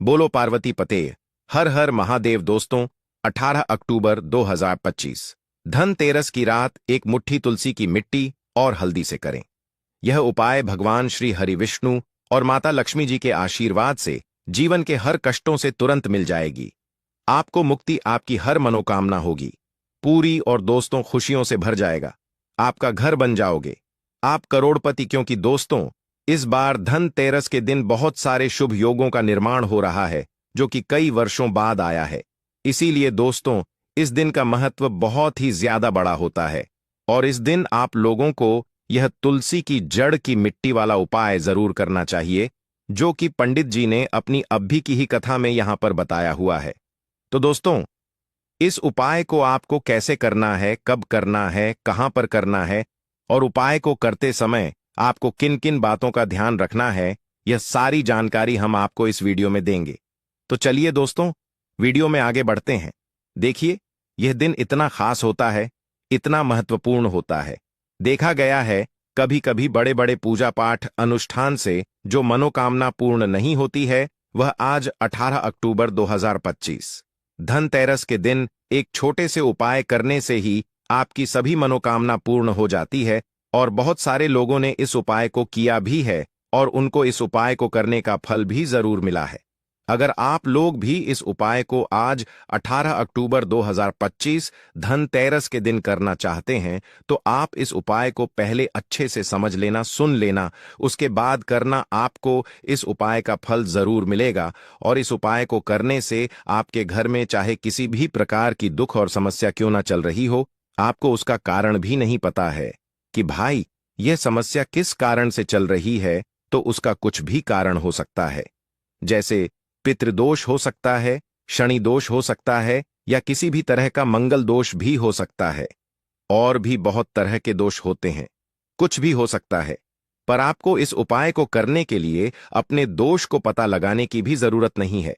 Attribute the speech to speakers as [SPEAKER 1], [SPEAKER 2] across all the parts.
[SPEAKER 1] बोलो पार्वती पते। हर हर महादेव। दोस्तों, 18 अक्टूबर 2025 धनतेरस की रात एक मुट्ठी तुलसी की मिट्टी और हल्दी से करें। यह उपाय भगवान श्री हरि विष्णु और माता लक्ष्मी जी के आशीर्वाद से जीवन के हर कष्टों से तुरंत मिल जाएगी। आपको मुक्ति, आपकी हर मनोकामना होगी पूरी और दोस्तों खुशियों से भर जाएगा। आपका घर बन जाओगे, आप करोड़पति। क्योंकि दोस्तों, इस बार धनतेरस के दिन बहुत सारे शुभ योगों का निर्माण हो रहा है जो कि कई वर्षों बाद आया है। इसीलिए दोस्तों, इस दिन का महत्व बहुत ही ज्यादा बड़ा होता है और इस दिन आप लोगों को यह तुलसी की जड़ की मिट्टी वाला उपाय जरूर करना चाहिए जो कि पंडित जी ने अपनी अभी की ही कथा में यहां पर बताया हुआ है। तो दोस्तों, इस उपाय को आपको कैसे करना है, कब करना है, कहां पर करना है और उपाय को करते समय आपको किन किन बातों का ध्यान रखना है, यह सारी जानकारी हम आपको इस वीडियो में देंगे। तो चलिए दोस्तों, वीडियो में आगे बढ़ते हैं। देखिए, यह दिन इतना खास होता है, इतना महत्वपूर्ण होता है। देखा गया है कभी कभी बड़े बड़े पूजा पाठ अनुष्ठान से जो मनोकामना पूर्ण नहीं होती है, वह आज 18 अक्टूबर 2025 धनतेरस के दिन एक छोटे से उपाय करने से ही आपकी सभी मनोकामना पूर्ण हो जाती है। और बहुत सारे लोगों ने इस उपाय को किया भी है और उनको इस उपाय को करने का फल भी जरूर मिला है। अगर आप लोग भी इस उपाय को आज 18 अक्टूबर 2025 धनतेरस के दिन करना चाहते हैं तो आप इस उपाय को पहले अच्छे से समझ लेना, सुन लेना, उसके बाद करना। आपको इस उपाय का फल जरूर मिलेगा और इस उपाय को करने से आपके घर में चाहे किसी भी प्रकार की दुख और समस्या क्यों ना चल रही हो, आपको उसका कारण भी नहीं पता है कि भाई यह समस्या किस कारण से चल रही है, तो उसका कुछ भी कारण हो सकता है। जैसे पितृदोष हो सकता है, शनि दोष हो सकता है या किसी भी तरह का मंगल दोष भी हो सकता है। और भी बहुत तरह के दोष होते हैं, कुछ भी हो सकता है। पर आपको इस उपाय को करने के लिए अपने दोष को पता लगाने की भी जरूरत नहीं है।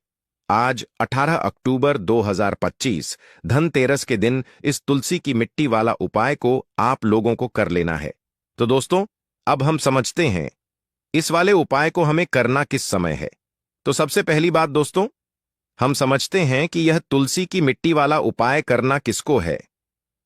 [SPEAKER 1] आज 18 अक्टूबर 2025 धनतेरस के दिन इस तुलसी की मिट्टी वाला उपाय को आप लोगों को कर लेना है। तो दोस्तों, अब हम समझते हैं इस वाले उपाय को हमें करना किस समय है। तो सबसे पहली बात दोस्तों, हम समझते हैं कि यह तुलसी की मिट्टी वाला उपाय करना किसको है।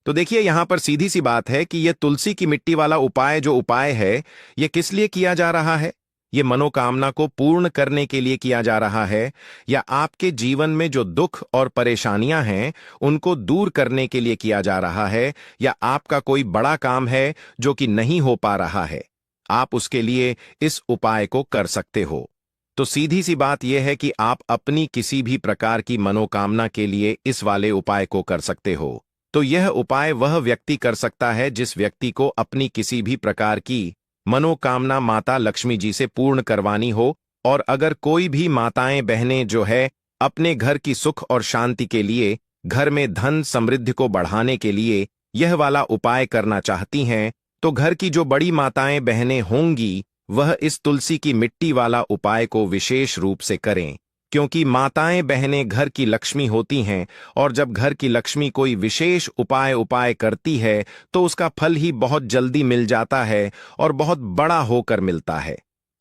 [SPEAKER 1] तो देखिए, यहां पर सीधी सी बात है कि यह तुलसी की मिट्टी वाला उपाय जो उपाय है, यह किस लिए किया जा रहा है। यह मनोकामना को पूर्ण करने के लिए किया जा रहा है या आपके जीवन में जो दुख और परेशानियां हैं उनको दूर करने के लिए किया जा रहा है, या आपका कोई बड़ा काम है जो कि नहीं हो पा रहा है, आप उसके लिए इस उपाय को कर सकते हो। तो सीधी सी बात यह है कि आप अपनी किसी भी प्रकार की मनोकामना के लिए इस वाले उपाय को कर सकते हो। तो यह उपाय वह व्यक्ति कर सकता है जिस व्यक्ति को अपनी किसी भी प्रकार की मनोकामना माता लक्ष्मी जी से पूर्ण करवानी हो। और अगर कोई भी माताएं बहनें जो है अपने घर की सुख और शांति के लिए, घर में धन समृद्धि को बढ़ाने के लिए यह वाला उपाय करना चाहती हैं, तो घर की जो बड़ी माताएं बहनें होंगी वह इस तुलसी की मिट्टी वाला उपाय को विशेष रूप से करें। क्योंकि माताएं बहनें घर की लक्ष्मी होती हैं और जब घर की लक्ष्मी कोई विशेष उपाय करती है तो उसका फल ही बहुत जल्दी मिल जाता है और बहुत बड़ा होकर मिलता है।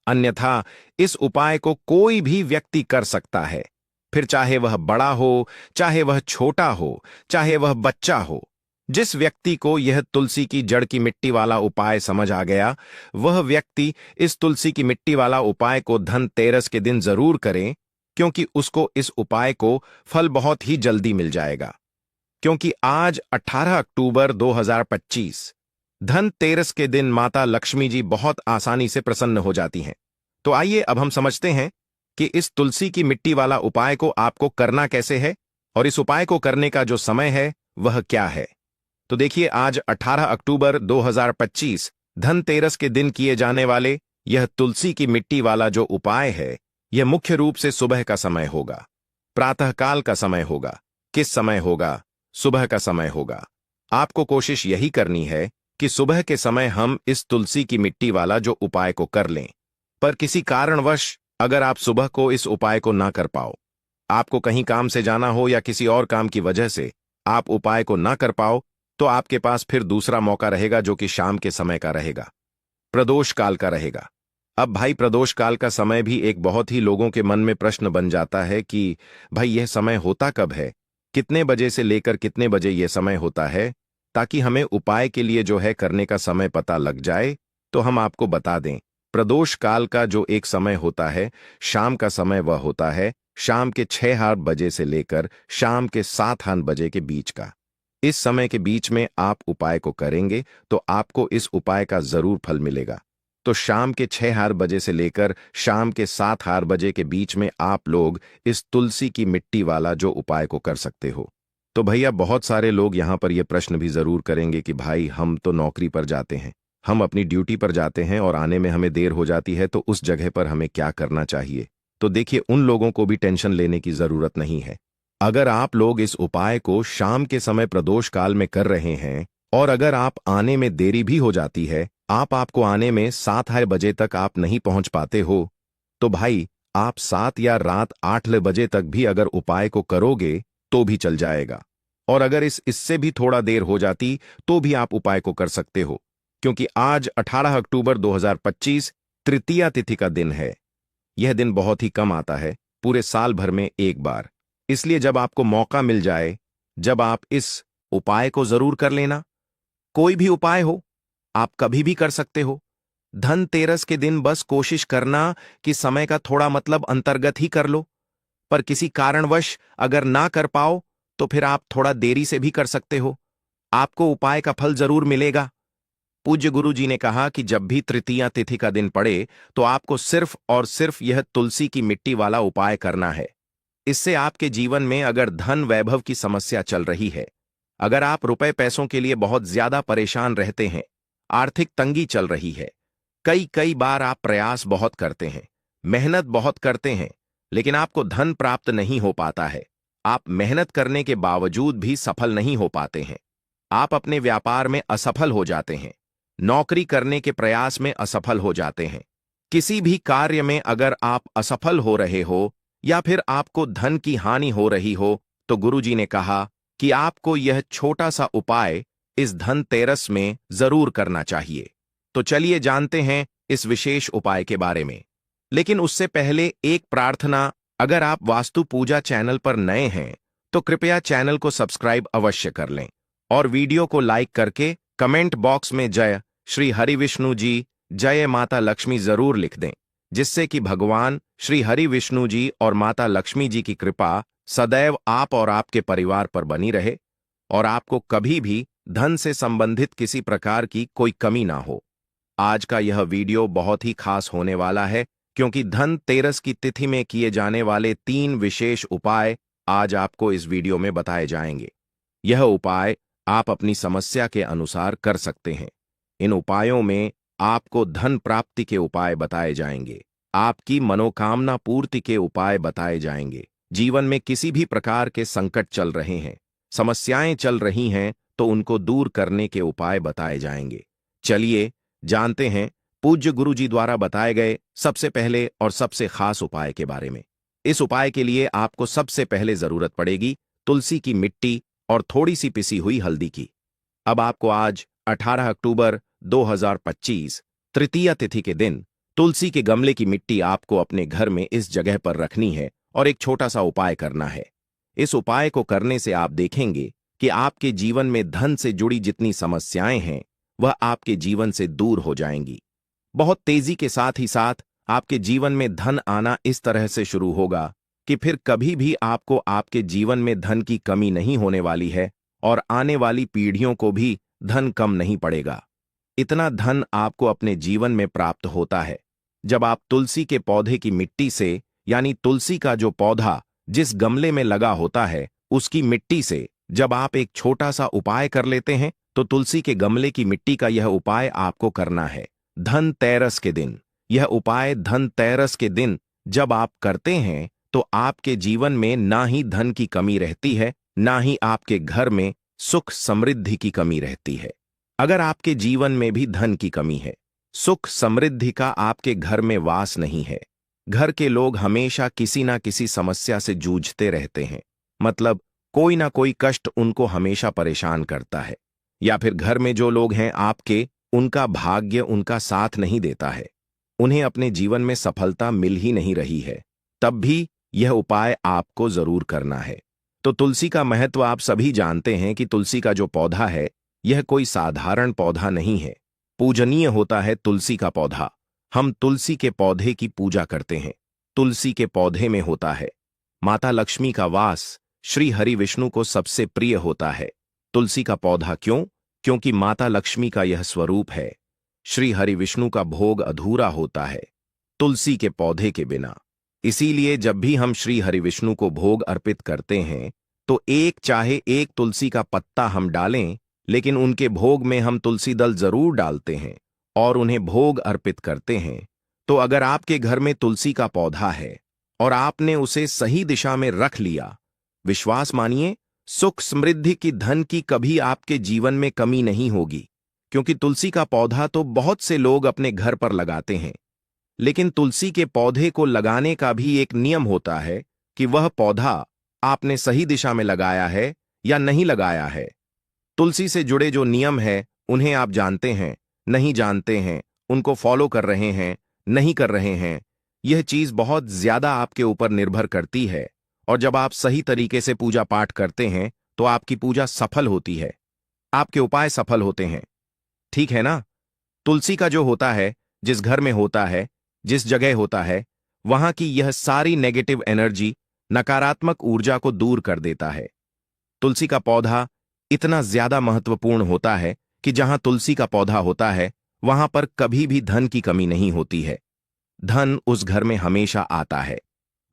[SPEAKER 1] अन्यथा इस उपाय को कोई भी व्यक्ति कर सकता है, फिर चाहे वह बड़ा हो, चाहे वह छोटा हो, चाहे वह बच्चा हो। जिस व्यक्ति को यह तुलसी की जड़ की मिट्टी वाला उपाय समझ आ गया, वह व्यक्ति इस तुलसी की मिट्टी वाला उपाय को धनतेरस के दिन जरूर करें, क्योंकि उसको इस उपाय को फल बहुत ही जल्दी मिल जाएगा। क्योंकि आज 18 अक्टूबर 2025 धनतेरस के दिन माता लक्ष्मी जी बहुत आसानी से प्रसन्न हो जाती हैं। तो आइए अब हम समझते हैं कि इस तुलसी की मिट्टी वाला उपाय को आपको करना कैसे है और इस उपाय को करने का जो समय है वह क्या है। तो देखिए, आज 18 अक्टूबर 2025 धनतेरस के दिन किए जाने वाले यह तुलसी की मिट्टी वाला जो उपाय है, यह मुख्य रूप से सुबह का समय होगा, प्रातःकाल का समय होगा। किस समय होगा? सुबह का समय होगा। आपको कोशिश यही करनी है कि सुबह के समय हम इस तुलसी की मिट्टी वाला जो उपाय को कर लें। पर किसी कारणवश अगर आप सुबह को इस उपाय को ना कर पाओ, आपको कहीं काम से जाना हो या किसी और काम की वजह से आप उपाय को ना कर पाओ, तो आपके पास फिर दूसरा मौका रहेगा जो कि शाम के समय का रहेगा, प्रदोष काल का रहेगा। अब भाई प्रदोष काल का समय भी एक बहुत ही लोगों के मन में प्रश्न बन जाता है कि भाई यह समय होता कब है, कितने बजे से लेकर कितने बजे यह समय होता है, ताकि हमें उपाय के लिए जो है करने का समय पता लग जाए। तो हम आपको बता दें, प्रदोष काल का जो एक समय होता है, शाम का समय वह होता है शाम के 6:08 से लेकर शाम के 7:08 के बीच का। इस समय के बीच में आप उपाय को करेंगे तो आपको इस उपाय का जरूर फल मिलेगा। तो शाम के 6:08 से लेकर शाम के 7:08 के बीच में आप लोग इस तुलसी की मिट्टी वाला जो उपाय को कर सकते हो। तो भैया बहुत सारे लोग यहाँ पर यह प्रश्न भी जरूर करेंगे कि भाई हम तो नौकरी पर जाते हैं, हम अपनी ड्यूटी पर जाते हैं और आने में हमें देर हो जाती है, तो उस जगह पर हमें क्या करना चाहिए। तो देखिए, उन लोगों को भी टेंशन लेने की जरूरत नहीं है। अगर आप लोग इस उपाय को शाम के समय प्रदोष काल में कर रहे हैं और अगर आप आने में देरी भी हो जाती है, आपको आने में 7:00 तक आप नहीं पहुंच पाते हो, तो भाई आप 7 या रात 8 बजे तक भी अगर उपाय को करोगे तो भी चल जाएगा। और अगर इससे भी थोड़ा देर हो जाती तो भी आप उपाय को कर सकते हो, क्योंकि आज 18 अक्टूबर 2025 तृतीया तिथि का दिन है। यह दिन बहुत ही कम आता है, पूरे साल भर में एक बार। इसलिए जब आपको मौका मिल जाए, जब आप इस उपाय को जरूर कर लेना। कोई भी उपाय हो, आप कभी भी कर सकते हो। धनतेरस के दिन बस कोशिश करना कि समय का थोड़ा मतलब अंतर्गत ही कर लो, पर किसी कारणवश अगर ना कर पाओ तो फिर आप थोड़ा देरी से भी कर सकते हो। आपको उपाय का फल जरूर मिलेगा। पूज्य गुरु जी ने कहा कि जब भी तृतीया तिथि का दिन पड़े तो आपको सिर्फ और सिर्फ यह तुलसी की मिट्टी वाला उपाय करना है। इससे आपके जीवन में अगर धन वैभव की समस्या चल रही है, अगर आप रुपए पैसों के लिए बहुत ज्यादा परेशान रहते हैं, आर्थिक तंगी चल रही है, कई कई बार आप प्रयास बहुत करते हैं, मेहनत बहुत करते हैं, लेकिन आपको धन प्राप्त नहीं हो पाता है, आप मेहनत करने के बावजूद भी सफल नहीं हो पाते हैं, आप अपने व्यापार में असफल हो जाते हैं, नौकरी करने के प्रयास में असफल हो जाते हैं, किसी भी कार्य में अगर आप असफल हो रहे हो या फिर आपको धन की हानि हो रही हो, तो गुरुजी ने कहा कि आपको यह छोटा सा उपाय इस धनतेरस में जरूर करना चाहिए। तो चलिए जानते हैं इस विशेष उपाय के बारे में। लेकिन उससे पहले एक प्रार्थना, अगर आप वास्तु पूजा चैनल पर नए हैं तो कृपया चैनल को सब्सक्राइब अवश्य कर लें और वीडियो को लाइक करके कमेंट बॉक्स में जय श्री हरि विष्णु जी, जय माता लक्ष्मी जरूर लिख दें, जिससे कि भगवान श्री हरि विष्णु जी और माता लक्ष्मी जी की कृपा सदैव आप और आपके परिवार पर बनी रहे और आपको कभी भी धन से संबंधित किसी प्रकार की कोई कमी ना हो। आज का यह वीडियो बहुत ही खास होने वाला है, क्योंकि धनतेरस की तिथि में किए जाने वाले 3 विशेष उपाय आज आपको इस वीडियो में बताए जाएंगे। यह उपाय आप अपनी समस्या के अनुसार कर सकते हैं। इन उपायों में आपको धन प्राप्ति के उपाय बताए जाएंगे, आपकी मनोकामना पूर्ति के उपाय बताए जाएंगे। जीवन में किसी भी प्रकार के संकट चल रहे हैं, समस्याएं चल रही हैं, तो उनको दूर करने के उपाय बताए जाएंगे। चलिए जानते हैं पूज्य गुरु जी द्वारा बताए गए सबसे पहले और सबसे खास उपाय के बारे में। इस उपाय के लिए आपको सबसे पहले जरूरत पड़ेगी तुलसी की मिट्टी और थोड़ी सी पिसी हुई हल्दी की। अब आपको आज 18 अक्टूबर 2025 तृतीया तिथि के दिन तुलसी के गमले की मिट्टी आपको अपने घर में इस जगह पर रखनी है और एक छोटा सा उपाय करना है। इस उपाय को करने से आप देखेंगे कि आपके जीवन में धन से जुड़ी जितनी समस्याएं हैं वह आपके जीवन से दूर हो जाएंगी। बहुत तेजी के साथ ही साथ आपके जीवन में धन आना इस तरह से शुरू होगा कि फिर कभी भी आपको आपके जीवन में धन की कमी नहीं होने वाली है और आने वाली पीढ़ियों को भी धन कम नहीं पड़ेगा। इतना धन आपको अपने जीवन में प्राप्त होता है जब आप तुलसी के पौधे की मिट्टी से, यानी तुलसी का जो पौधा जिस गमले में लगा होता है उसकी मिट्टी से जब आप एक छोटा सा उपाय कर लेते हैं, तो तुलसी के गमले की मिट्टी का यह उपाय आपको करना है धनतेरस के दिन। यह उपाय धनतेरस के दिन जब आप करते हैं तो आपके जीवन में ना ही धन की कमी रहती है, ना ही आपके घर में सुख समृद्धि की कमी रहती है। अगर आपके जीवन में भी धन की कमी है, सुख समृद्धि का आपके घर में वास नहीं है, घर के लोग हमेशा किसी ना किसी समस्या से जूझते रहते हैं, मतलब कोई ना कोई कष्ट उनको हमेशा परेशान करता है, या फिर घर में जो लोग हैं आपके, उनका भाग्य उनका साथ नहीं देता है, उन्हें अपने जीवन में सफलता मिल ही नहीं रही है, तब भी यह उपाय आपको जरूर करना है। तो तुलसी का महत्व आप सभी जानते हैं कि तुलसी का जो पौधा है, यह कोई साधारण पौधा नहीं है। पूजनीय होता है तुलसी का पौधा। हम तुलसी के पौधे की पूजा करते हैं। तुलसी के पौधे में होता है माता लक्ष्मी का वास। श्री हरि विष्णु को सबसे प्रिय होता है तुलसी का पौधा। क्यों? क्योंकि माता लक्ष्मी का यह स्वरूप है। श्री हरि विष्णु का भोग अधूरा होता है तुलसी के पौधे के बिना। इसीलिए जब भी हम श्री हरि विष्णु को भोग अर्पित करते हैं तो चाहे एक तुलसी का पत्ता हम डालें, लेकिन उनके भोग में हम तुलसी दल जरूर डालते हैं और उन्हें भोग अर्पित करते हैं। तो अगर आपके घर में तुलसी का पौधा है और आपने उसे सही दिशा में रख लिया, विश्वास मानिए, सुख समृद्धि की धन की कभी आपके जीवन में कमी नहीं होगी। क्योंकि तुलसी का पौधा तो बहुत से लोग अपने घर पर लगाते हैं, लेकिन तुलसी के पौधे को लगाने का भी एक नियम होता है कि वह पौधा आपने सही दिशा में लगाया है या नहीं लगाया है। तुलसी से जुड़े जो नियम है उन्हें आप जानते हैं, नहीं जानते हैं, उनको फॉलो कर रहे हैं, नहीं कर रहे हैं, यह चीज बहुत ज्यादा आपके ऊपर निर्भर करती है। और जब आप सही तरीके से पूजा पाठ करते हैं तो आपकी पूजा सफल होती है, आपके उपाय सफल होते हैं। ठीक है ना? तुलसी का जो होता है, जिस घर में होता है, जिस जगह होता है, वहां की यह सारी नेगेटिव एनर्जी, नकारात्मक ऊर्जा को दूर कर देता है। तुलसी का पौधा इतना ज्यादा महत्वपूर्ण होता है कि जहां तुलसी का पौधा होता है वहां पर कभी भी धन की कमी नहीं होती है। धन उस घर में हमेशा आता है।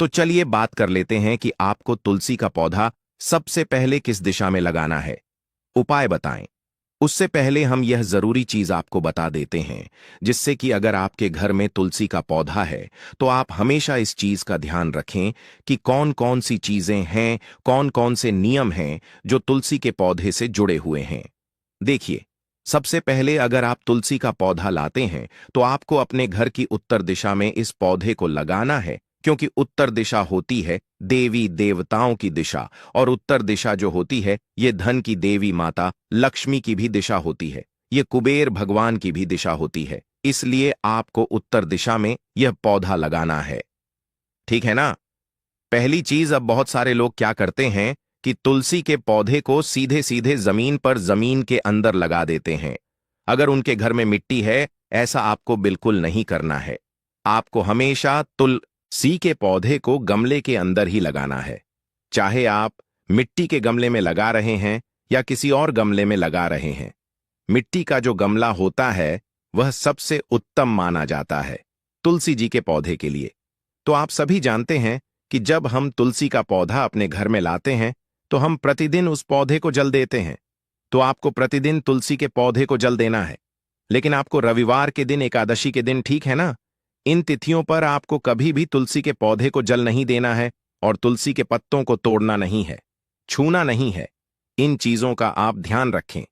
[SPEAKER 1] तो चलिए बात कर लेते हैं कि आपको तुलसी का पौधा सबसे पहले किस दिशा में लगाना है। उपाय बताएं। उससे पहले हम यह जरूरी चीज आपको बता देते हैं, जिससे कि अगर आपके घर में तुलसी का पौधा है तो आप हमेशा इस चीज का ध्यान रखें कि कौन कौन सी चीजें हैं, कौन कौन से नियम हैं जो तुलसी के पौधे से जुड़े हुए हैं। देखिए, सबसे पहले अगर आप तुलसी का पौधा लाते हैं तो आपको अपने घर की उत्तर दिशा में इस पौधे को लगाना है, क्योंकि उत्तर दिशा होती है देवी देवताओं की दिशा, और उत्तर दिशा जो होती है ये धन की देवी माता लक्ष्मी की भी दिशा होती है, ये कुबेर भगवान की भी दिशा होती है। इसलिए आपको उत्तर दिशा में यह पौधा लगाना है। ठीक है ना? पहली चीज, अब बहुत सारे लोग क्या करते हैं कि तुलसी के पौधे को सीधे सीधे जमीन पर जमीन के अंदर लगा देते हैं। अगर उनके घर में मिट्टी है, ऐसा आपको बिल्कुल नहीं करना है। आपको हमेशा तुलसी के पौधे को गमले के अंदर ही लगाना है। चाहे आप मिट्टी के गमले में लगा रहे हैं या किसी और गमले में लगा रहे हैं, मिट्टी का जो गमला होता है वह सबसे उत्तम माना जाता है तुलसी जी के पौधे के लिए। तो आप सभी जानते हैं कि जब हम तुलसी का पौधा अपने घर में लाते हैं तो हम प्रतिदिन उस पौधे को जल देते हैं। तो आपको प्रतिदिन तुलसी के पौधे को जल देना है, लेकिन आपको रविवार के दिन, एकादशी के दिन, ठीक है ना, इन तिथियों पर आपको कभी भी तुलसी के पौधे को जल नहीं देना है और तुलसी के पत्तों को तोड़ना नहीं है, छूना नहीं है। इन चीजों का आप ध्यान रखें।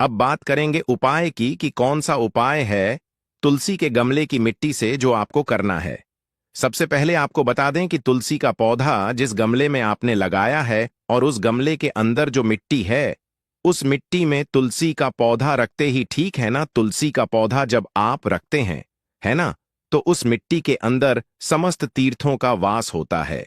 [SPEAKER 1] अब बात करेंगे उपाय की कि कौन सा उपाय है तुलसी के गमले की मिट्टी से जो आपको करना है। सबसे पहले आपको बता दें कि तुलसी का पौधा जिस गमले में आपने लगाया है और उस गमले के अंदर जो मिट्टी है, उस मिट्टी में तुलसी का पौधा रखते ही, ठीक है ना, तुलसी का पौधा जब आप रखते हैं, है ना, तो उस मिट्टी के अंदर समस्त तीर्थों का वास होता है।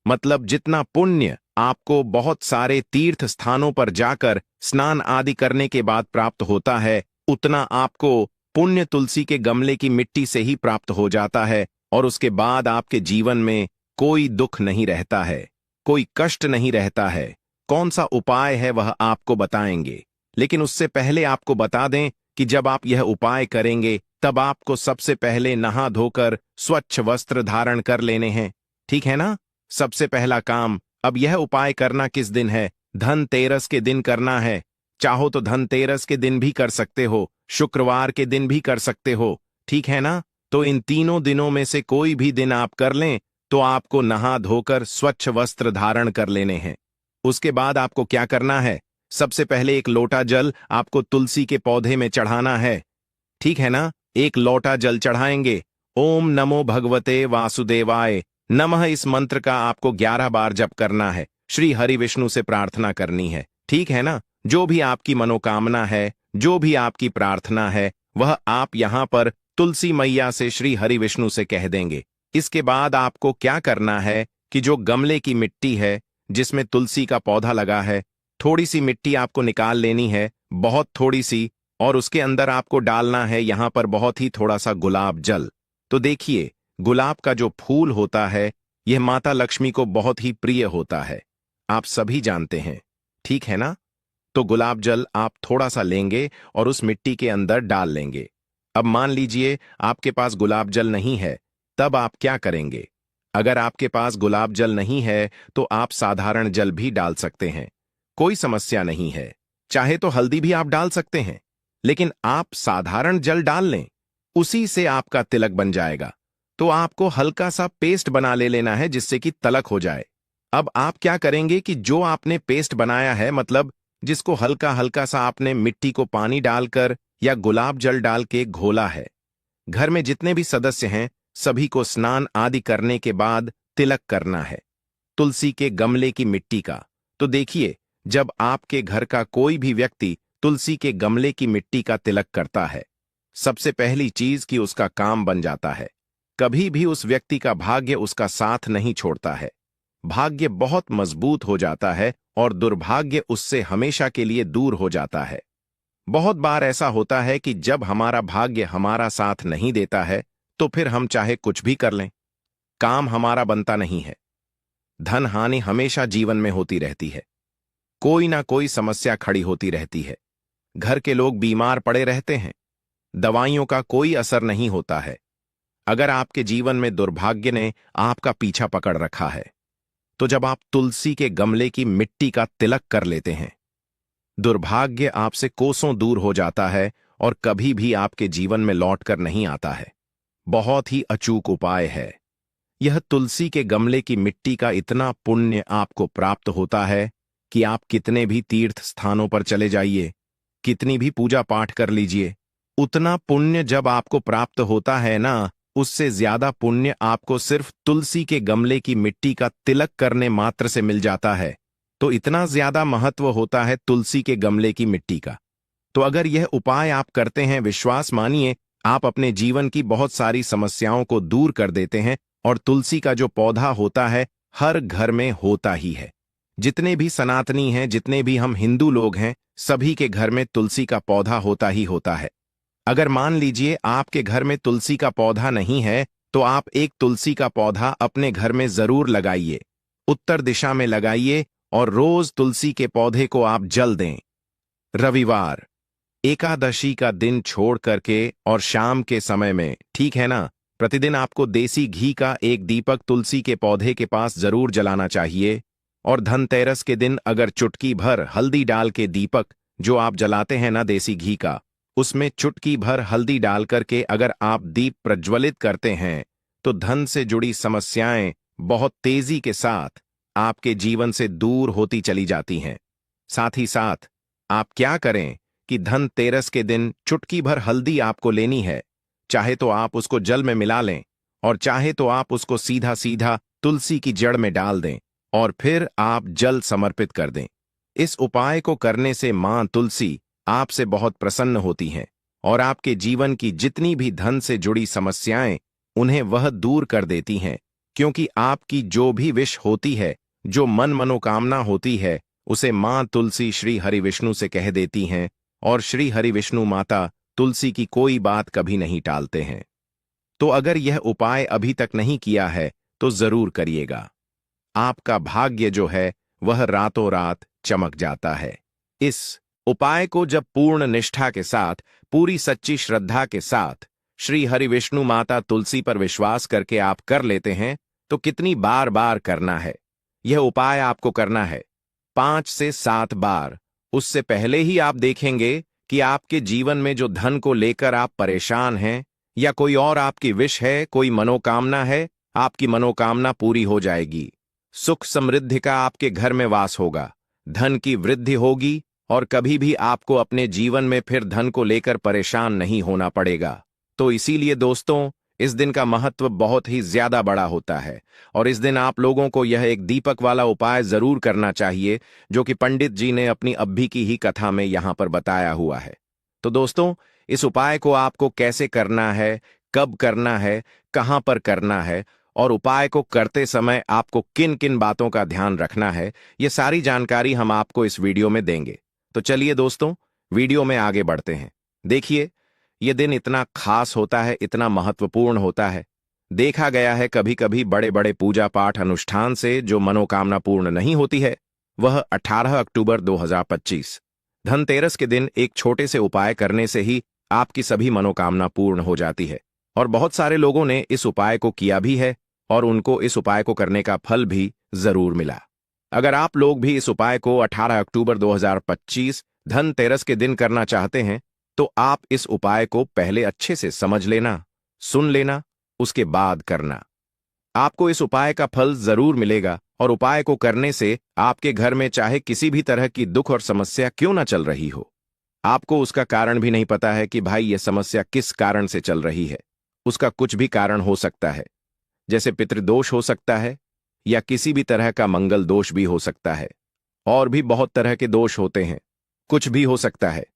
[SPEAKER 1] मतलब जितना पुण्य आपको बहुत सारे तीर्थ स्थानों पर जाकर स्नान आदि करने के बाद प्राप्त होता है, उतना आपको पुण्य तुलसी के गमले की मिट्टी से ही प्राप्त हो जाता है। और उसके बाद आपके जीवन में कोई दुख नहीं रहता है, कोई कष्ट नहीं रहता है। कौन सा उपाय है वह आपको बताएंगे, लेकिन उससे पहले आपको बता दें कि जब आप यह उपाय करेंगे तब आपको सबसे पहले नहा धोकर स्वच्छ वस्त्र धारण कर लेने हैं। ठीक है ना? सबसे पहला काम। अब यह उपाय करना किस दिन है? धनतेरस के दिन करना है। चाहो तो धनतेरस के दिन भी कर सकते हो, शुक्रवार के दिन भी कर सकते हो। ठीक है ना? तो इन तीनों दिनों में से कोई भी दिन आप कर लें तो आपको नहा धोकर स्वच्छ वस्त्र धारण कर लेने हैं। उसके बाद आपको क्या करना है? सबसे पहले एक लोटा जल आपको तुलसी के पौधे में चढ़ाना है। ठीक है ना? एक लोटा जल चढ़ाएंगे। ओम नमो भगवते वासुदेवाय नमः, इस मंत्र का आपको 11 बार जप करना है। श्री हरि विष्णु से प्रार्थना करनी है। ठीक है ना? जो भी आपकी मनोकामना है, जो भी आपकी प्रार्थना है, वह आप यहां पर तुलसी मैया से श्री हरि विष्णु से कह देंगे। इसके बाद आपको क्या करना है कि जो गमले की मिट्टी है जिसमें तुलसी का पौधा लगा है, थोड़ी सी मिट्टी आपको निकाल लेनी है, बहुत थोड़ी सी, और उसके अंदर आपको डालना है यहां पर बहुत ही थोड़ा सा गुलाब जल। तो देखिए, गुलाब का जो फूल होता है यह माता लक्ष्मी को बहुत ही प्रिय होता है, आप सभी जानते हैं, ठीक है ना? तो गुलाब जल आप थोड़ा सा लेंगे और उस मिट्टी के अंदर डाल लेंगे। अब मान लीजिए आपके पास गुलाब जल नहीं है, तब आप क्या करेंगे? अगर आपके पास गुलाब जल नहीं है तो आप साधारण जल भी डाल सकते हैं, कोई समस्या नहीं है। चाहे तो हल्दी भी आप डाल सकते हैं, लेकिन आप साधारण जल डाल लें, उसी से आपका तिलक बन जाएगा। तो आपको हल्का सा पेस्ट बना ले लेना है जिससे कि तलक हो जाए। अब आप क्या करेंगे कि जो आपने पेस्ट बनाया है, मतलब जिसको हल्का हल्का सा आपने मिट्टी को पानी डालकर या गुलाब जल डाल के घोला है, घर में जितने भी सदस्य हैं सभी को स्नान आदि करने के बाद तिलक करना है तुलसी के गमले की मिट्टी का। तो देखिए, जब आपके घर का कोई भी व्यक्ति तुलसी के गमले की मिट्टी का तिलक करता है, सबसे पहली चीज कि उसका काम बन जाता है। कभी भी उस व्यक्ति का भाग्य उसका साथ नहीं छोड़ता है, भाग्य बहुत मजबूत हो जाता है और दुर्भाग्य उससे हमेशा के लिए दूर हो जाता है। बहुत बार ऐसा होता है कि जब हमारा भाग्य हमारा साथ नहीं देता है तो फिर हम चाहे कुछ भी कर लें, काम हमारा बनता नहीं है, धन हानि हमेशा जीवन में होती रहती है, कोई ना कोई समस्या खड़ी होती रहती है, घर के लोग बीमार पड़े रहते हैं, दवाइयों का कोई असर नहीं होता है। अगर आपके जीवन में दुर्भाग्य ने आपका पीछा पकड़ रखा है, तो जब आप तुलसी के गमले की मिट्टी का तिलक कर लेते हैं, दुर्भाग्य आपसे कोसों दूर हो जाता है और कभी भी आपके जीवन में लौटकर नहीं आता है। बहुत ही अचूक उपाय है यह। तुलसी के गमले की मिट्टी का इतना पुण्य आपको प्राप्त होता है कि आप कितने भी तीर्थ स्थानों पर चले जाइए, कितनी भी पूजा पाठ कर लीजिए, उतना पुण्य जब आपको प्राप्त होता है ना, उससे ज्यादा पुण्य आपको सिर्फ तुलसी के गमले की मिट्टी का तिलक करने मात्र से मिल जाता है। तो इतना ज्यादा महत्व होता है तुलसी के गमले की मिट्टी का। तो अगर यह उपाय आप करते हैं, विश्वास मानिए आप अपने जीवन की बहुत सारी समस्याओं को दूर कर देते हैं। और तुलसी का जो पौधा होता है हर घर में होता ही है। जितने भी सनातनी हैं, जितने भी हम हिंदू लोग हैं, सभी के घर में तुलसी का पौधा होता ही होता है। अगर मान लीजिए आपके घर में तुलसी का पौधा नहीं है तो आप एक तुलसी का पौधा अपने घर में जरूर लगाइए, उत्तर दिशा में लगाइए और रोज तुलसी के पौधे को आप जल दें। रविवार, एकादशी का दिन छोड़ करके और शाम के समय में, ठीक है ना, प्रतिदिन आपको देसी घी का एक दीपक तुलसी के पौधे के पास जरूर जलाना चाहिए। और धनतेरस के दिन अगर चुटकी भर हल्दी डाल के दीपक जो आप जलाते हैं ना देसी घी का, उसमें चुटकी भर हल्दी डाल करके अगर आप दीप प्रज्वलित करते हैं तो धन से जुड़ी समस्याएं बहुत तेजी के साथ आपके जीवन से दूर होती चली जाती हैं। साथ ही साथ आप क्या करें कि धनतेरस के दिन चुटकी भर हल्दी आपको लेनी है, चाहे तो आप उसको जल में मिला लें और चाहे तो आप उसको सीधा सीधा तुलसी की जड़ में डाल दें और फिर आप जल समर्पित कर दें। इस उपाय को करने से मां तुलसी आपसे बहुत प्रसन्न होती हैं और आपके जीवन की जितनी भी धन से जुड़ी समस्याएं उन्हें वह दूर कर देती हैं, क्योंकि आपकी जो भी विश होती है, जो मनोकामना होती है, उसे मां तुलसी श्री हरि विष्णु से कह देती हैं और श्री हरि विष्णु माता तुलसी की कोई बात कभी नहीं टालते हैं। तो अगर यह उपाय अभी तक नहीं किया है तो जरूर करिएगा, आपका भाग्य जो है वह रातों रात चमक जाता है। इस उपाय को जब पूर्ण निष्ठा के साथ, पूरी सच्ची श्रद्धा के साथ श्री हरि विष्णु माता तुलसी पर विश्वास करके आप कर लेते हैं तो कितनी बार बार करना है यह उपाय आपको करना है? 5 से 7 बार। उससे पहले ही आप देखेंगे कि आपके जीवन में जो धन को लेकर आप परेशान हैं या कोई और आपकी विश है, कोई मनोकामना है, आपकी मनोकामना पूरी हो जाएगी। सुख समृद्धि का आपके घर में वास होगा, धन की वृद्धि होगी और कभी भी आपको अपने जीवन में फिर धन को लेकर परेशान नहीं होना पड़ेगा। तो इसीलिए दोस्तों, इस दिन का महत्व बहुत ही ज्यादा बड़ा होता है और इस दिन आप लोगों को यह एक दीपक वाला उपाय जरूर करना चाहिए जो कि पंडित जी ने अपनी अभी की ही कथा में यहां पर बताया हुआ है। तो दोस्तों, इस उपाय को आपको कैसे करना है, कब करना है, कहां पर करना है और उपाय को करते समय आपको किन किन बातों का ध्यान रखना है, ये सारी जानकारी हम आपको इस वीडियो में देंगे। तो चलिए दोस्तों, वीडियो में आगे बढ़ते हैं। देखिए, ये दिन इतना खास होता है, इतना महत्वपूर्ण होता है। देखा गया है कभी कभी बड़े बड़े पूजा पाठ अनुष्ठान से जो मनोकामना पूर्ण नहीं होती है, वह 18 अक्टूबर 2025 धनतेरस के दिन एक छोटे से उपाय करने से ही आपकी सभी मनोकामना पूर्ण हो जाती है। और बहुत सारे लोगों ने इस उपाय को किया भी है और उनको इस उपाय को करने का फल भी जरूर मिला। अगर आप लोग भी इस उपाय को 18 अक्टूबर 2025 धनतेरस के दिन करना चाहते हैं, तो आप इस उपाय को पहले अच्छे से समझ लेना, सुन लेना, उसके बाद करना। आपको इस उपाय का फल जरूर मिलेगा और उपाय को करने से आपके घर में चाहे किसी भी तरह की दुख और समस्या क्यों ना चल रही हो, आपको उसका कारण भी नहीं पता है कि भाई यह समस्या किस कारण से चल रही है। उसका कुछ भी कारण हो सकता है, जैसे पितृदोष हो सकता है या किसी भी तरह का मंगल दोष भी हो सकता है, और भी बहुत तरह के दोष होते हैं, कुछ भी हो सकता है।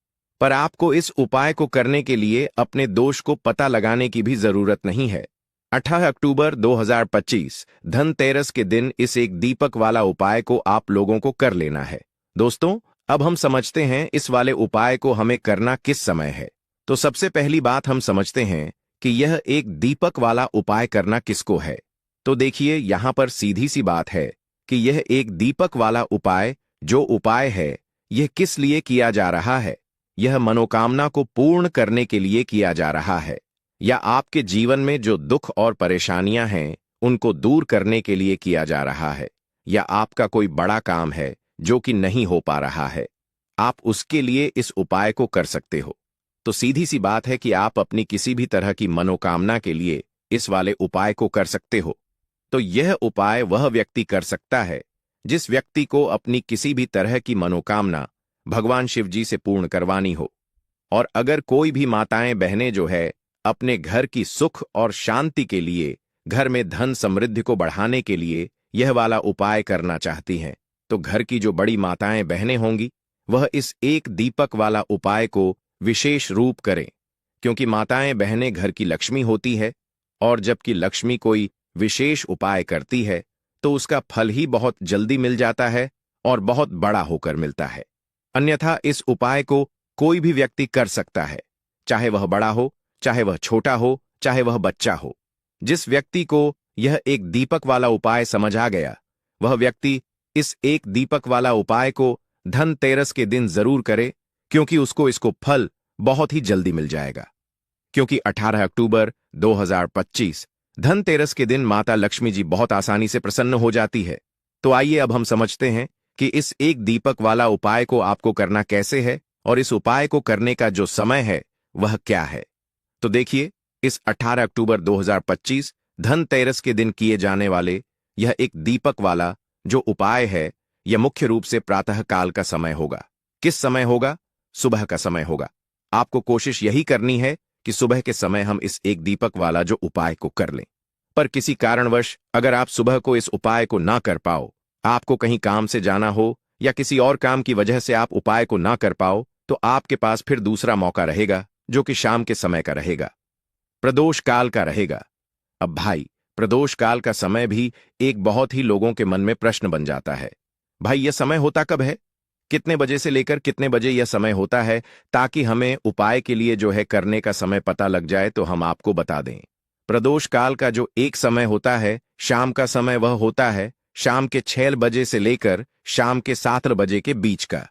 [SPEAKER 1] पर आपको इस उपाय को करने के लिए अपने दोष को पता लगाने की भी जरूरत नहीं है। 18 अक्टूबर 2025 धनतेरस के दिन इस एक दीपक वाला उपाय को आप लोगों को कर लेना है। दोस्तों, अब हम समझते हैं इस वाले उपाय को हमें करना किस समय है। तो सबसे पहली बात हम समझते हैं कि यह एक दीपक वाला उपाय करना किसको है। तो देखिए, यहां पर सीधी सी बात है कि यह एक दीपक वाला उपाय जो उपाय है, यह किस लिए किया जा रहा है। यह मनोकामना को पूर्ण करने के लिए किया जा रहा है, या आपके जीवन में जो दुख और परेशानियां हैं उनको दूर करने के लिए किया जा रहा है, या आपका कोई बड़ा काम है जो कि नहीं हो पा रहा है, आप उसके लिए इस उपाय को कर सकते हो। तो सीधी सी बात है कि आप अपनी किसी भी तरह की मनोकामना के लिए इस वाले उपाय को कर सकते हो। तो यह उपाय वह व्यक्ति कर सकता है जिस व्यक्ति को अपनी किसी भी तरह की मनोकामना भगवान शिव जी से पूर्ण करवानी हो। और अगर कोई भी माताएं बहनें जो है अपने घर की सुख और शांति के लिए, घर में धन समृद्धि को बढ़ाने के लिए यह वाला उपाय करना चाहती हैं, तो घर की जो बड़ी माताएं बहनें होंगी वह इस एक दीपक वाला उपाय को विशेष रूप करें, क्योंकि माताएं बहनें घर की लक्ष्मी होती है, और जबकि लक्ष्मी कोई विशेष उपाय करती है तो उसका फल ही बहुत जल्दी मिल जाता है और बहुत बड़ा होकर मिलता है। अन्यथा इस उपाय को कोई भी व्यक्ति कर सकता है, चाहे वह बड़ा हो, चाहे वह छोटा हो, चाहे वह बच्चा हो। जिस व्यक्ति को यह एक दीपक वाला उपाय समझ आ गया, वह व्यक्ति इस एक दीपक वाला उपाय को धनतेरस के दिन जरूर करे, क्योंकि उसको इसको फल बहुत ही जल्दी मिल जाएगा। क्योंकि 18 अक्टूबर 2025 धनतेरस के दिन माता लक्ष्मी जी बहुत आसानी से प्रसन्न हो जाती है। तो आइए अब हम समझते हैं कि इस एक दीपक वाला उपाय को आपको करना कैसे है और इस उपाय को करने का जो समय है वह क्या है। तो देखिए, इस 18 अक्टूबर 2025 धनतेरस के दिन किए जाने वाले यह एक दीपक वाला जो उपाय है, यह मुख्य रूप से प्रातः काल का समय होगा। किस समय होगा? सुबह का समय होगा। आपको कोशिश यही करनी है कि सुबह के समय हम इस एक दीपक वाला जो उपाय को कर लें। पर किसी कारणवश अगर आप सुबह को इस उपाय को ना कर पाओ, आपको कहीं काम से जाना हो या किसी और काम की वजह से आप उपाय को ना कर पाओ, तो आपके पास फिर दूसरा मौका रहेगा जो कि शाम के समय का रहेगा, प्रदोष काल का रहेगा। अब भाई, प्रदोष काल का समय भी एक बहुत ही लोगों के मन में प्रश्न बन जाता है, भाई यह समय होता कब है, कितने बजे से लेकर कितने बजे यह समय होता है, ताकि हमें उपाय के लिए जो है करने का समय पता लग जाए तो हम आपको बता दें। प्रदोष काल का जो एक समय होता है, शाम का समय, वह होता है शाम के 6 बजे से लेकर शाम के 7 बजे के बीच का।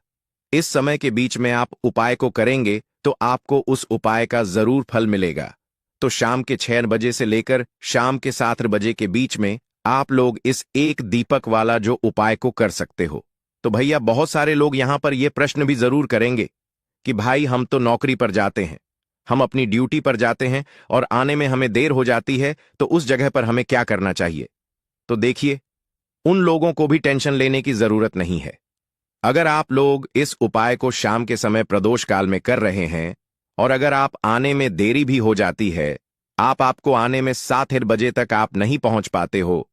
[SPEAKER 1] इस समय के बीच में आप उपाय को करेंगे तो आपको उस उपाय का जरूर फल मिलेगा। तो शाम के 6 बजे से लेकर शाम के 7 बजे के बीच में आप लोग इस एक दीपक वाला जो उपाय को कर सकते हो। तो भैया, बहुत सारे लोग यहां पर यह प्रश्न भी जरूर करेंगे कि भाई हम तो नौकरी पर जाते हैं, हम अपनी ड्यूटी पर जाते हैं और आने में हमें देर हो जाती है, तो उस जगह पर हमें क्या करना चाहिए। तो देखिए, उन लोगों को भी टेंशन लेने की जरूरत नहीं है। अगर आप लोग इस उपाय को शाम के समय प्रदोष काल में कर रहे हैं और अगर आप आने में देरी भी हो जाती है, आपको आने में 7 बजे तक आप नहीं पहुंच पाते हो,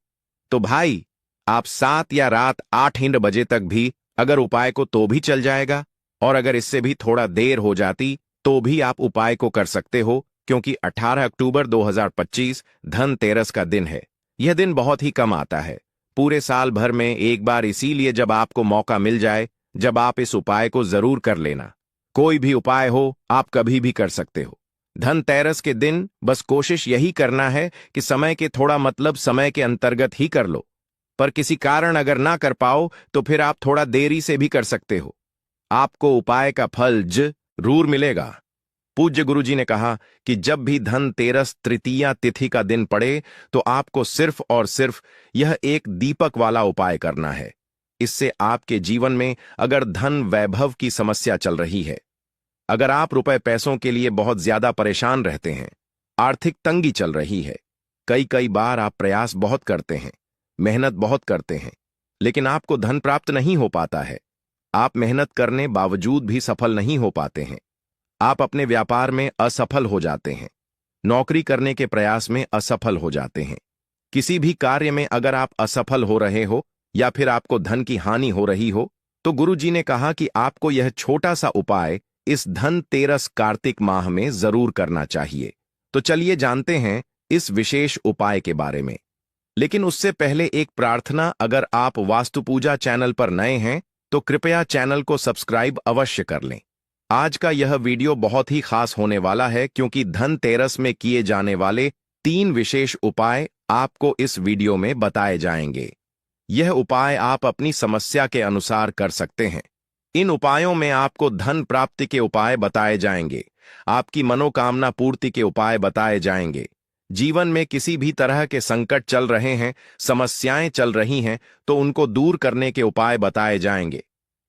[SPEAKER 1] तो भाई आप 7 या रात 8 बजे तक भी अगर उपाय को तो भी चल जाएगा। और अगर इससे भी थोड़ा देर हो जाती तो भी आप उपाय को कर सकते हो, क्योंकि 18 अक्टूबर 2025 धनतेरस का दिन है। यह दिन बहुत ही कम आता है, पूरे साल भर में एक बार, इसीलिए जब आपको मौका मिल जाए, जब आप इस उपाय को जरूर कर लेना। कोई भी उपाय हो, आप कभी भी कर सकते हो। धनतेरस के दिन बस कोशिश यही करना है कि समय के थोड़ा मतलब समय के अंतर्गत ही कर लो, पर किसी कारण अगर ना कर पाओ तो फिर आप थोड़ा देरी से भी कर सकते हो। आपको उपाय का फल जरूर मिलेगा। पूज्य गुरुजी ने कहा कि जब भी धनतेरस तृतीया तिथि का दिन पड़े तो आपको सिर्फ और सिर्फ यह एक दीपक वाला उपाय करना है। इससे आपके जीवन में अगर धन वैभव की समस्या चल रही है, अगर आप रुपए पैसों के लिए बहुत ज्यादा परेशान रहते हैं, आर्थिक तंगी चल रही है, कई कई बार आप प्रयास बहुत करते हैं, मेहनत बहुत करते हैं, लेकिन आपको धन प्राप्त नहीं हो पाता है, आप मेहनत करने बावजूद भी सफल नहीं हो पाते हैं, आप अपने व्यापार में असफल हो जाते हैं, नौकरी करने के प्रयास में असफल हो जाते हैं, किसी भी कार्य में अगर आप असफल हो रहे हो या फिर आपको धन की हानि हो रही हो, तो गुरुजी ने कहा कि आपको यह छोटा सा उपाय इस धनतेरस कार्तिक माह में जरूर करना चाहिए। तो चलिए जानते हैं इस विशेष उपाय के बारे में। लेकिन उससे पहले एक प्रार्थना, अगर आप वास्तु पूजा चैनल पर नए हैं तो कृपया चैनल को सब्सक्राइब अवश्य कर लें। आज का यह वीडियो बहुत ही खास होने वाला है, क्योंकि धनतेरस में किए जाने वाले 3 विशेष उपाय आपको इस वीडियो में बताए जाएंगे। यह उपाय आप अपनी समस्या के अनुसार कर सकते हैं। इन उपायों में आपको धन प्राप्ति के उपाय बताए जाएंगे, आपकी मनोकामना पूर्ति के उपाय बताए जाएंगे। जीवन में किसी भी तरह के संकट चल रहे हैं, समस्याएं चल रही हैं, तो उनको दूर करने के उपाय बताए जाएंगे।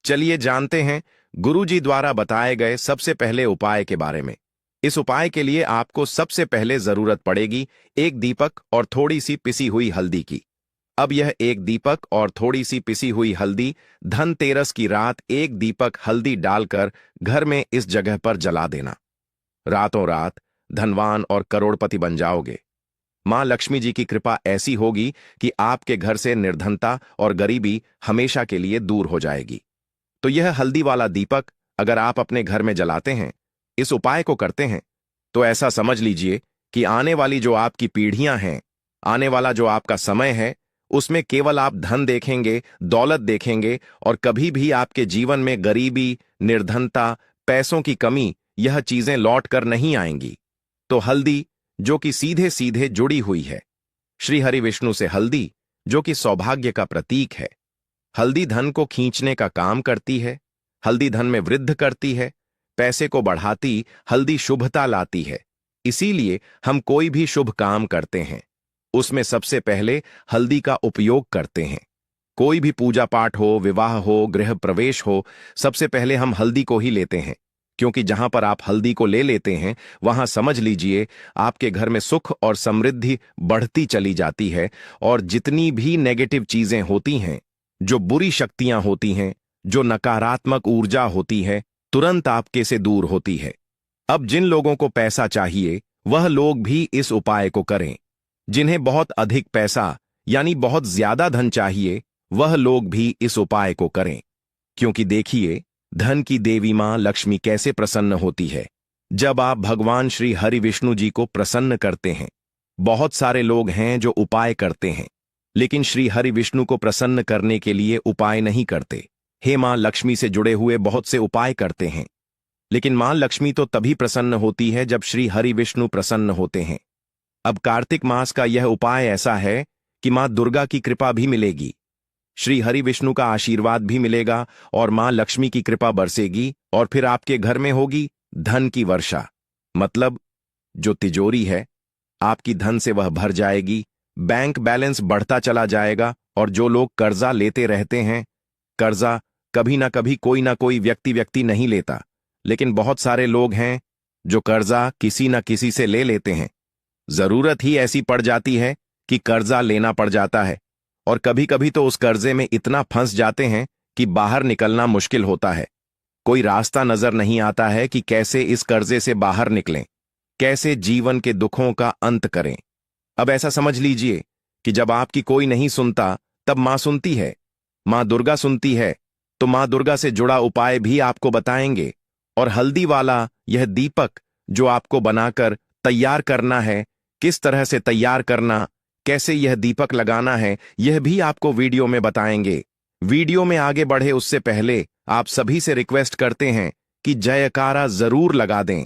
[SPEAKER 1] चलिए जानते हैं गुरुजी द्वारा बताए गए सबसे पहले उपाय के बारे में। इस उपाय के लिए आपको सबसे पहले जरूरत पड़ेगी एक दीपक और थोड़ी सी पिसी हुई हल्दी की। अब यह एक दीपक और थोड़ी सी पिसी हुई हल्दी धनतेरस की रात एक दीपक हल्दी डालकर घर में इस जगह पर जला देना। रातों रात धनवान और करोड़पति बन जाओगे। मां लक्ष्मी जी की कृपा ऐसी होगी कि आपके घर से निर्धनता और गरीबी हमेशा के लिए दूर हो जाएगी। तो यह हल्दी वाला दीपक अगर आप अपने घर में जलाते हैं, इस उपाय को करते हैं, तो ऐसा समझ लीजिए कि आने वाली जो आपकी पीढ़ियां हैं, आने वाला जो आपका समय है, उसमें केवल आप धन देखेंगे, दौलत देखेंगे, और कभी भी आपके जीवन में गरीबी, निर्धनता, पैसों की कमी, यह चीजें लौट कर नहीं आएंगी। तो हल्दी जो कि सीधे सीधे जुड़ी हुई है श्री हरि विष्णु से, हल्दी जो कि सौभाग्य का प्रतीक है, हल्दी धन को खींचने का काम करती है, हल्दी धन में वृद्धि करती है, पैसे को बढ़ाती, हल्दी शुभता लाती है। इसीलिए हम कोई भी शुभ काम करते हैं उसमें सबसे पहले हल्दी का उपयोग करते हैं। कोई भी पूजा पाठ हो, विवाह हो, गृह प्रवेश हो, सबसे पहले हम हल्दी को ही लेते हैं, क्योंकि जहां पर आप हल्दी को ले लेते हैं वहां समझ लीजिए आपके घर में सुख और समृद्धि बढ़ती चली जाती है, और जितनी भी नेगेटिव चीजें होती हैं, जो बुरी शक्तियां होती हैं, जो नकारात्मक ऊर्जा होती है, तुरंत आपके से दूर होती है। अब जिन लोगों को पैसा चाहिए वह लोग भी इस उपाय को करें, जिन्हें बहुत अधिक पैसा यानी बहुत ज्यादा धन चाहिए वह लोग भी इस उपाय को करें, क्योंकि देखिए धन की देवी मां लक्ष्मी कैसे प्रसन्न होती है जब आप भगवान श्री हरि विष्णु जी को प्रसन्न करते हैं। बहुत सारे लोग हैं जो उपाय करते हैं लेकिन श्री हरि विष्णु को प्रसन्न करने के लिए उपाय नहीं करते। हे मां लक्ष्मी से जुड़े हुए बहुत से उपाय करते हैं, लेकिन मां लक्ष्मी तो तभी प्रसन्न होती है जब श्री हरि विष्णु प्रसन्न होते हैं। अब कार्तिक मास का यह उपाय ऐसा है कि मां दुर्गा की कृपा भी मिलेगी, श्री हरि विष्णु का आशीर्वाद भी मिलेगा, और मां लक्ष्मी की कृपा बरसेगी, और फिर आपके घर में होगी धन की वर्षा। मतलब जो तिजोरी है आपकी धन से वह भर जाएगी, बैंक बैलेंस बढ़ता चला जाएगा। और जो लोग कर्जा लेते रहते हैं, कर्जा कभी ना कभी कोई ना कोई व्यक्ति नहीं लेता, लेकिन बहुत सारे लोग हैं जो कर्जा किसी ना किसी से ले लेते हैं। जरूरत ही ऐसी पड़ जाती है कि कर्जा लेना पड़ जाता है, और कभी कभी तो उस कर्जे में इतना फंस जाते हैं कि बाहर निकलना मुश्किल होता है। कोई रास्ता नजर नहीं आता है कि कैसे इस कर्जे से बाहर निकलें, कैसे जीवन के दुखों का अंत करें। अब ऐसा समझ लीजिए कि जब आपकी कोई नहीं सुनता तब मां सुनती है, मां दुर्गा सुनती है, तो मां दुर्गा से जुड़ा उपाय भी आपको बताएंगे, और हल्दी वाला यह दीपक जो आपको बनाकर तैयार करना है, किस तरह से तैयार करना, कैसे यह दीपक लगाना है, यह भी आपको वीडियो में बताएंगे। वीडियो में आगे बढ़े उससे पहले आप सभी से रिक्वेस्ट करते हैं कि जयकारा जरूर लगा दें,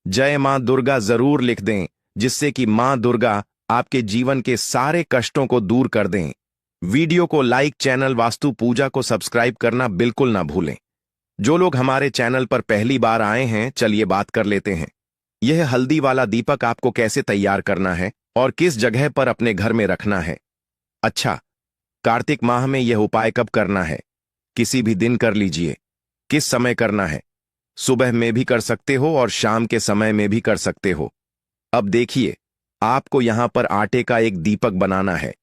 [SPEAKER 1] जय मां दुर्गा जरूर लिख दें, जिससे कि मां दुर्गा आपके जीवन के सारे कष्टों को दूर कर दें। वीडियो को लाइक, चैनल वास्तु पूजा को सब्सक्राइब करना बिल्कुल ना भूलें। जो लोग हमारे चैनल पर पहली बार आए हैं, चलिए बात कर लेते हैं। यह हल्दी वाला दीपक आपको कैसे तैयार करना है और किस जगह पर अपने घर में रखना है। अच्छा, कार्तिक माह में यह उपाय कब करना है? किसी भी दिन कर लीजिए। किस समय करना है? सुबह में भी कर सकते हो और शाम के समय में भी कर सकते हो। अब देखिए, आपको यहां पर आटे का एक दीपक बनाना है।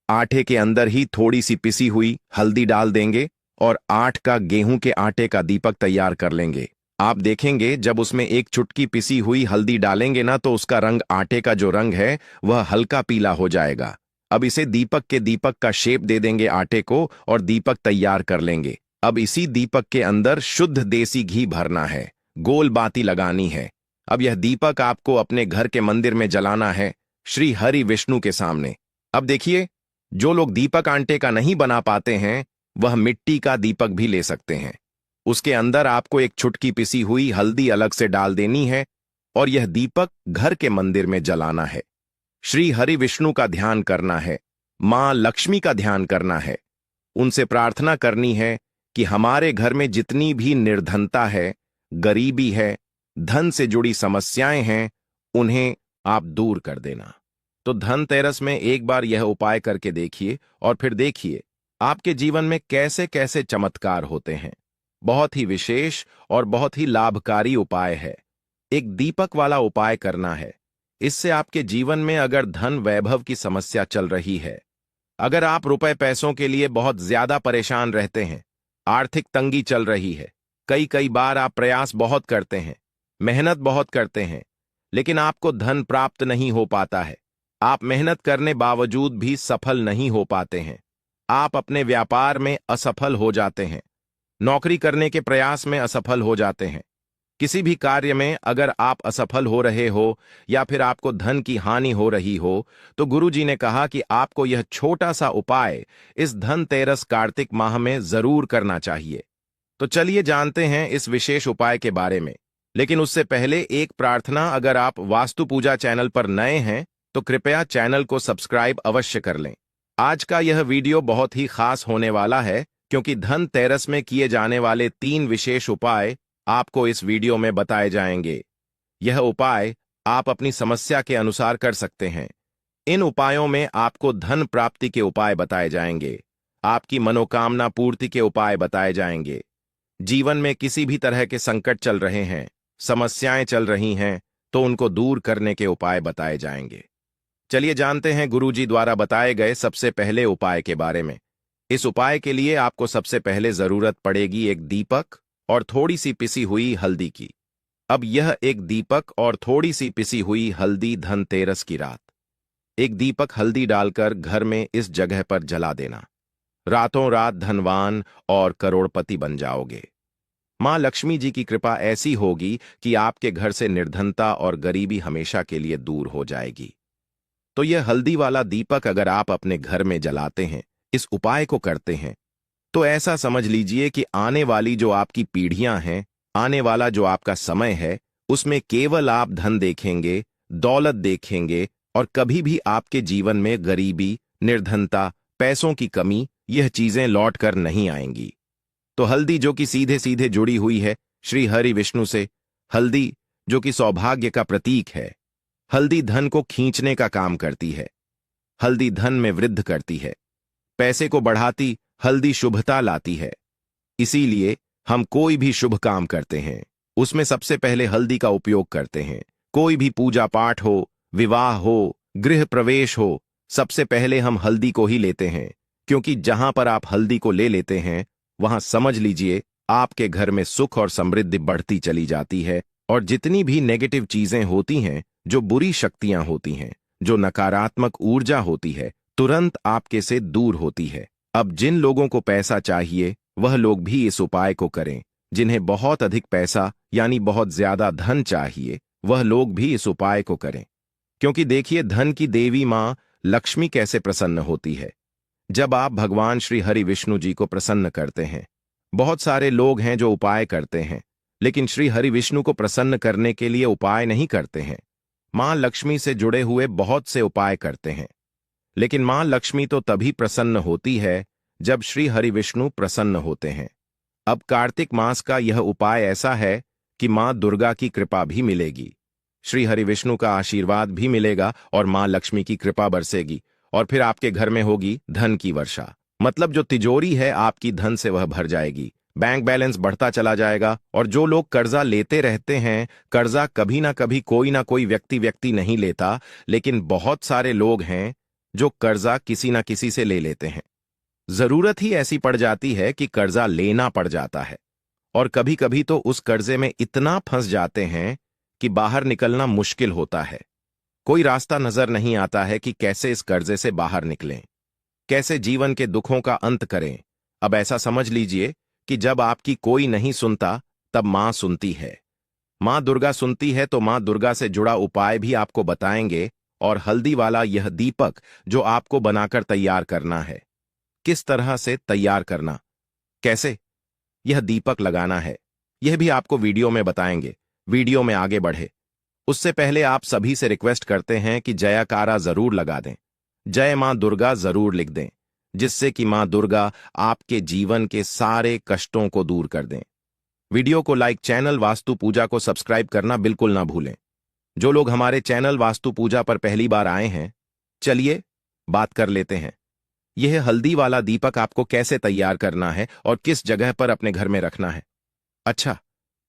[SPEAKER 1] आटे के अंदर ही थोड़ी सी पिसी हुई हल्दी डाल देंगे और 8 का गेहूं के आटे का दीपक तैयार कर लेंगे। आप देखेंगे जब उसमें एक चुटकी पिसी हुई हल्दी डालेंगे ना, तो उसका रंग, आटे का जो रंग है वह हल्का पीला हो जाएगा। अब इसे दीपक का शेप दे देंगे आटे को और दीपक तैयार कर लेंगे। अब इसी दीपक के अंदर शुद्ध देसी घी भरना है, गोल बाती लगानी है। अब यह दीपक आपको अपने घर के मंदिर में जलाना है, श्री हरि विष्णु के सामने। अब देखिए, जो लोग दीपक आटे का नहीं बना पाते हैं, वह मिट्टी का दीपक भी ले सकते हैं। उसके अंदर आपको एक चुटकी पिसी हुई हल्दी अलग से डाल देनी है और यह दीपक घर के मंदिर में जलाना है। श्री हरि विष्णु का ध्यान करना है, मां लक्ष्मी का ध्यान करना है। उनसे प्रार्थना करनी है कि हमारे घर में जितनी भी निर्धनता है, गरीबी है, धन से जुड़ी समस्याएं हैं, उन्हें आप दूर कर देना। तो धनतेरस में एक बार यह उपाय करके देखिए और फिर देखिए आपके जीवन में कैसे कैसे चमत्कार होते हैं। बहुत ही विशेष और बहुत ही लाभकारी उपाय है। एक दीपक वाला उपाय करना है। इससे आपके जीवन में अगर धन वैभव की समस्या चल रही है, अगर आप रुपए पैसों के लिए बहुत ज्यादा परेशान रहते हैं, आर्थिक तंगी चल रही है, कई बार आप प्रयास बहुत करते हैं, मेहनत बहुत करते हैं, लेकिन आपको धन प्राप्त नहीं हो पाता है, आप मेहनत करने बावजूद भी सफल नहीं हो पाते हैं, आप अपने व्यापार में असफल हो जाते हैं, नौकरी करने के प्रयास में असफल हो जाते हैं, किसी भी कार्य में अगर आप असफल हो रहे हो या फिर आपको धन की हानि हो रही हो, तो गुरुजी ने कहा कि आपको यह छोटा सा उपाय इस धनतेरस कार्तिक माह में जरूर करना चाहिए। तो चलिए जानते हैं इस विशेष उपाय के बारे में। लेकिन उससे पहले एक प्रार्थना, अगर आप वास्तु पूजा चैनल पर नए हैं तो कृपया चैनल को सब्सक्राइब अवश्य कर लें। आज का यह वीडियो बहुत ही खास होने वाला है, क्योंकि धनतेरस में किए जाने वाले 3 विशेष उपाय आपको इस वीडियो में बताए जाएंगे। यह उपाय आप अपनी समस्या के अनुसार कर सकते हैं। इन उपायों में आपको धन प्राप्ति के उपाय बताए जाएंगे, आपकी मनोकामना पूर्ति के उपाय बताए जाएंगे। जीवन में किसी भी तरह के संकट चल रहे हैं, समस्याएं चल रही हैं, तो उनको दूर करने के उपाय बताए जाएंगे। चलिए जानते हैं गुरुजी द्वारा बताए गए सबसे पहले उपाय के बारे में। इस उपाय के लिए आपको सबसे पहले जरूरत पड़ेगी एक दीपक और थोड़ी सी पिसी हुई हल्दी की। अब यह एक दीपक और थोड़ी सी पिसी हुई हल्दी धनतेरस की रात, एक दीपक हल्दी डालकर घर में इस जगह पर जला देना। रातों रात धनवान और करोड़पति बन जाओगे। मां लक्ष्मी जी की कृपा ऐसी होगी कि आपके घर से निर्धनता और गरीबी हमेशा के लिए दूर हो जाएगी। तो यह हल्दी वाला दीपक अगर आप अपने घर में जलाते हैं, इस उपाय को करते हैं, तो ऐसा समझ लीजिए कि आने वाली जो आपकी पीढ़ियां हैं, आने वाला जो आपका समय है, उसमें केवल आप धन देखेंगे, दौलत देखेंगे और कभी भी आपके जीवन में गरीबी, निर्धनता, पैसों की कमी, यह चीजें लौट कर नहीं आएंगी। तो हल्दी जो कि सीधे सीधे जुड़ी हुई है श्री हरि विष्णु से, हल्दी जो कि सौभाग्य का प्रतीक है, हल्दी धन को खींचने का काम करती है, हल्दी धन में वृद्धि करती है, पैसे को बढ़ाती, हल्दी शुभता लाती है। इसीलिए हम कोई भी शुभ काम करते हैं, उसमें सबसे पहले हल्दी का उपयोग करते हैं। कोई भी पूजा पाठ हो, विवाह हो, गृह प्रवेश हो, सबसे पहले हम हल्दी को ही लेते हैं, क्योंकि जहां पर आप हल्दी को ले लेते हैं, वहां समझ लीजिए आपके घर में सुख और समृद्धि बढ़ती चली जाती है और जितनी भी नेगेटिव चीजें होती हैं, जो बुरी शक्तियां होती हैं, जो नकारात्मक ऊर्जा होती है, तुरंत आपके से दूर होती है। अब जिन लोगों को पैसा चाहिए, वह लोग भी इस उपाय को करें। जिन्हें बहुत अधिक पैसा यानी बहुत ज्यादा धन चाहिए, वह लोग भी इस उपाय को करें। क्योंकि देखिए, धन की देवी मां लक्ष्मी कैसे प्रसन्न होती है जब आप भगवान श्री हरि विष्णु जी को प्रसन्न करते हैं। बहुत सारे लोग हैं जो उपाय करते हैं, लेकिन श्री हरि विष्णु को प्रसन्न करने के लिए उपाय नहीं करते हैं। मां लक्ष्मी से जुड़े हुए बहुत से उपाय करते हैं, लेकिन मां लक्ष्मी तो तभी प्रसन्न होती है जब श्री हरि विष्णु प्रसन्न होते हैं। अब कार्तिक मास का यह उपाय ऐसा है कि मां दुर्गा की कृपा भी मिलेगी, श्री हरि विष्णु का आशीर्वाद भी मिलेगा और मां लक्ष्मी की कृपा बरसेगी, और फिर आपके घर में होगी धन की वर्षा। मतलब जो तिजोरी है आपकी धन से वह भर जाएगी, बैंक बैलेंस बढ़ता चला जाएगा। और जो लोग कर्जा लेते रहते हैं, कर्जा कभी ना कोई व्यक्ति नहीं लेता, लेकिन बहुत सारे लोग हैं जो कर्जा किसी ना किसी से ले लेते हैं। जरूरत ही ऐसी पड़ जाती है कि कर्जा लेना पड़ जाता है, और कभी कभी तो उस कर्जे में इतना फंस जाते हैं कि बाहर निकलना मुश्किल होता है। कोई रास्ता नजर नहीं आता है कि कैसे इस कर्जे से बाहर निकलें, कैसे जीवन के दुखों का अंत करें। अब ऐसा समझ लीजिए कि जब आपकी कोई नहीं सुनता, तब मां सुनती है। मां दुर्गा सुनती है, तो मां दुर्गा से जुड़ा उपाय भी आपको बताएंगे। और हल्दी वाला यह दीपक जो आपको बनाकर तैयार करना है, किस तरह से तैयार करना, कैसे यह दीपक लगाना है, यह भी आपको वीडियो में बताएंगे। वीडियो में आगे बढ़े उससे पहले आप सभी से रिक्वेस्ट करते हैं कि जयकारा जरूर लगा दें, जय मां दुर्गा जरूर लिख दें, जिससे कि मां दुर्गा आपके जीवन के सारे कष्टों को दूर कर दें। वीडियो को लाइक, चैनल वास्तु पूजा को सब्सक्राइब करना बिल्कुल ना भूलें। जो लोग हमारे चैनल वास्तु पूजा पर पहली बार आए हैं, चलिए बात कर लेते हैं। यह हल्दी वाला दीपक आपको कैसे तैयार करना है और किस जगह पर अपने घर में रखना है। अच्छा,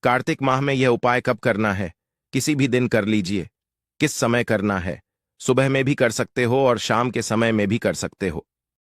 [SPEAKER 1] कार्तिक माह में यह उपाय कब करना है? किसी भी दिन कर लीजिए। किस समय करना है? सुबह में भी कर सकते हो और शाम के समय में भी कर सकते हो।